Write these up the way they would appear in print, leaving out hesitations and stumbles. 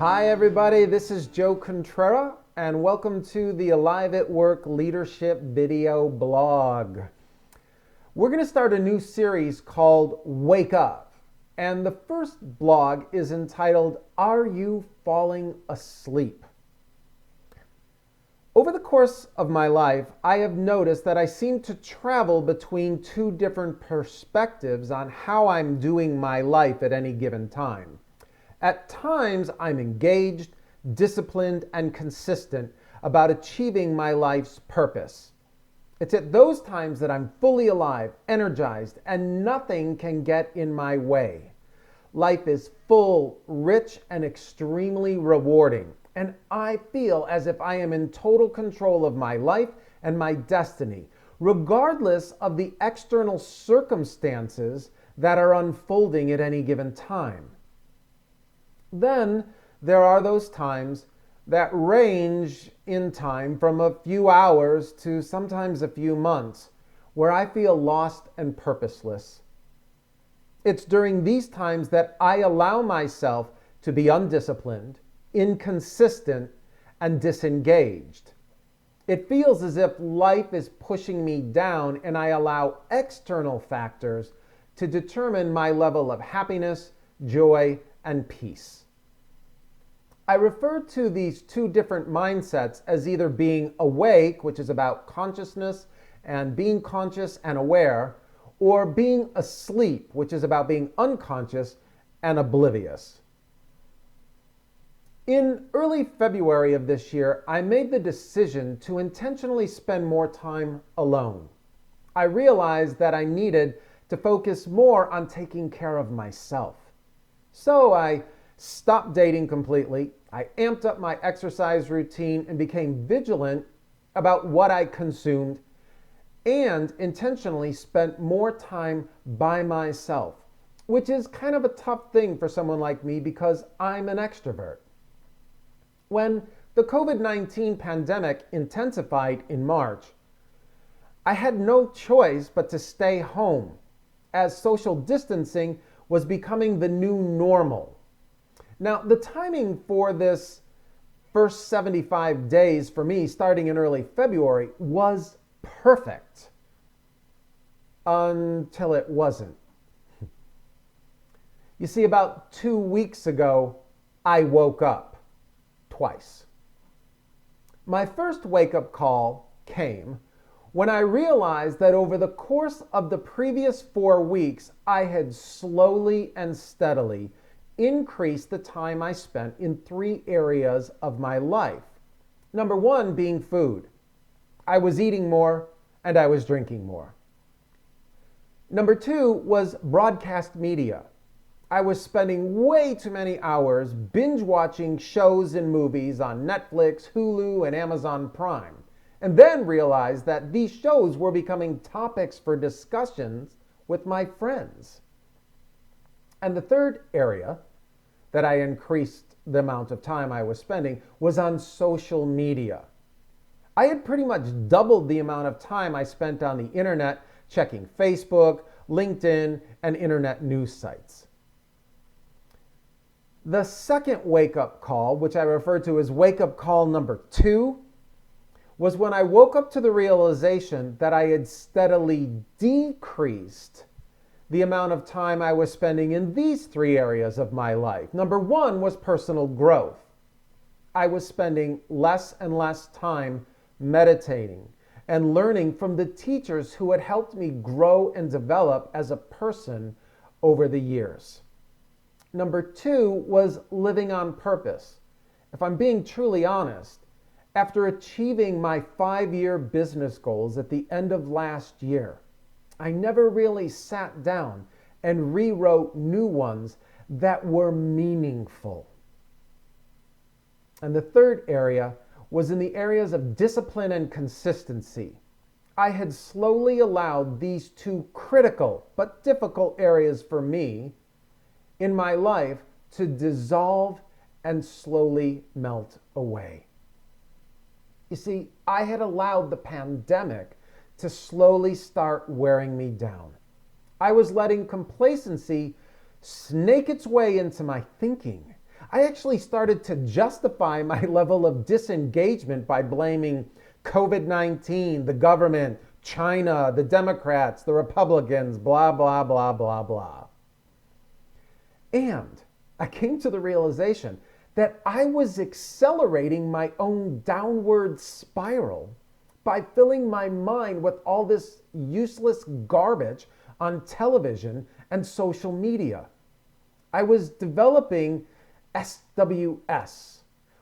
Hi everybody, this is Joe Contrera and welcome to the Alive at Work Leadership video blog. We're going to start a new series called Wake Up, and the first blog is entitled, Are You Falling Asleep? Over the course of my life, I have noticed that I seem to travel between two different perspectives on how I'm doing my life at any given time. At times, I'm engaged, disciplined, and consistent about achieving my life's purpose. It's at those times that I'm fully alive, energized, and nothing can get in my way. Life is full, rich, and extremely rewarding, and I feel as if I am in total control of my life and my destiny, regardless of the external circumstances that are unfolding at any given time. Then there are those times that range in time from a few hours to sometimes a few months where I feel lost and purposeless. It's during these times that I allow myself to be undisciplined, inconsistent, and disengaged. It feels as if life is pushing me down and I allow external factors to determine my level of happiness, joy, and peace. I refer to these two different mindsets as either being awake, which is about consciousness and being conscious and aware, or being asleep, which is about being unconscious and oblivious. In early February of this year, I made the decision to intentionally spend more time alone. I realized that I needed to focus more on taking care of myself. So I stopped dating completely. I amped up my exercise routine and became vigilant about what I consumed and intentionally spent more time by myself, which is kind of a tough thing for someone like me because I'm an extrovert. When the COVID-19 pandemic intensified in March, I had no choice but to stay home as social distancing was becoming the new normal. Now, the timing for this first 75 days for me, starting in early February, was perfect until it wasn't. You see, about 2 weeks ago, I woke up twice. My first wake-up call came when I realized that over the course of the previous 4 weeks, I had slowly and steadily increased the time I spent in 3 areas of my life. Number 1 being food. I was eating more and I was drinking more. Number 2 was broadcast media. I was spending way too many hours binge watching shows and movies on Netflix, Hulu, and Amazon Prime, and then realized that these shows were becoming topics for discussions with my friends. And the third area that I increased the amount of time I was spending was on social media. I had pretty much doubled the amount of time I spent on the internet checking Facebook, LinkedIn, and internet news sites. The second wake-up call, which I refer to as wake-up call number 2, was when I woke up to the realization that I had steadily decreased the amount of time I was spending in these 3 areas of my life. Number 1 was personal growth. I was spending less and less time meditating and learning from the teachers who had helped me grow and develop as a person over the years. Number 2 was living on purpose. If I'm being truly honest, after achieving my 5-year business goals at the end of last year, I never really sat down and rewrote new ones that were meaningful. And the third area was in the areas of discipline and consistency. I had slowly allowed these 2 critical but difficult areas for me in my life to dissolve and slowly melt away. You see, I had allowed the pandemic to slowly start wearing me down. I was letting complacency snake its way into my thinking. I actually started to justify my level of disengagement by blaming COVID-19, the government, China, the Democrats, the Republicans, blah, blah, blah, blah, blah. And I came to the realization that I was accelerating my own downward spiral by filling my mind with all this useless garbage on television and social media. I was developing SWS,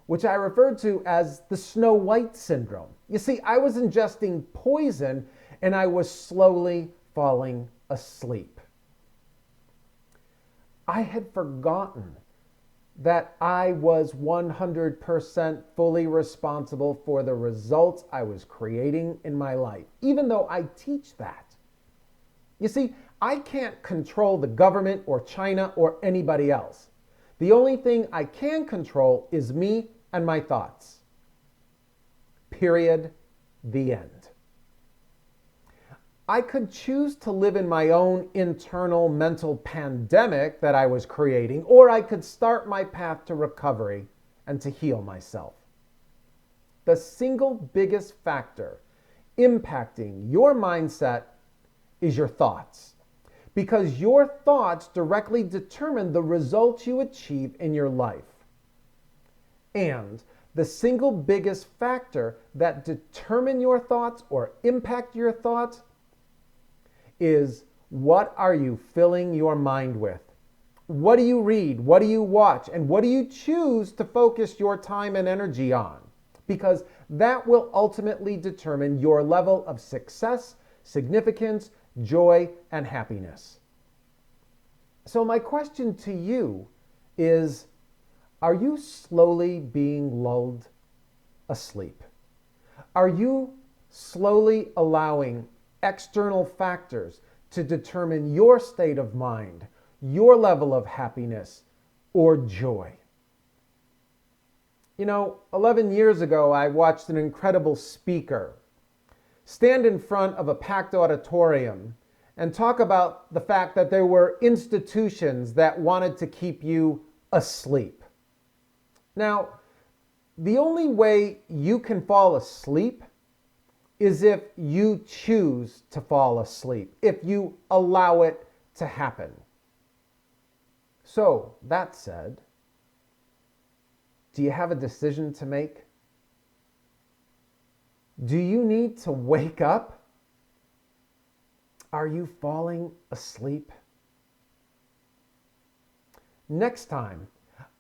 which I referred to as the Snow White syndrome. You see, I was ingesting poison and I was slowly falling asleep. I had forgotten that I was 100% fully responsible for the results I was creating in my life, even though I teach that. You see, I can't control the government or China or anybody else. The only thing I can control is me and my thoughts. Period. The end. I could choose to live in my own internal mental pandemic that I was creating, or I could start my path to recovery and to heal myself. The single biggest factor impacting your mindset is your thoughts, because your thoughts directly determine the results you achieve in your life. And the single biggest factor that determine your thoughts or impact your thoughts is, what are you filling your mind with? What do you read? What do you watch? And what do you choose to focus your time and energy on? Because that will ultimately determine your level of success, significance, joy, and happiness. So my question to you is, are you slowly being lulled asleep? Are you slowly allowing external factors to determine your state of mind, your level of happiness or joy? You know, 11 years ago, I watched an incredible speaker stand in front of a packed auditorium and talk about the fact that there were institutions that wanted to keep you asleep. Now, the only way you can fall asleep is if you choose to fall asleep, if you allow it to happen. So, that said, do you have a decision to make? Do you need to wake up? Are you falling asleep? Next time,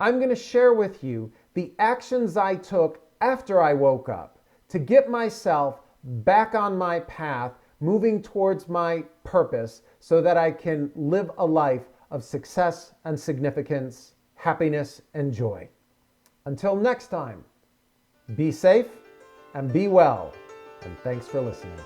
I'm going to share with you the actions I took after I woke up to get myself back on my path, moving towards my purpose so that I can live a life of success and significance, happiness and joy. Until next time, be safe and be well, and thanks for listening.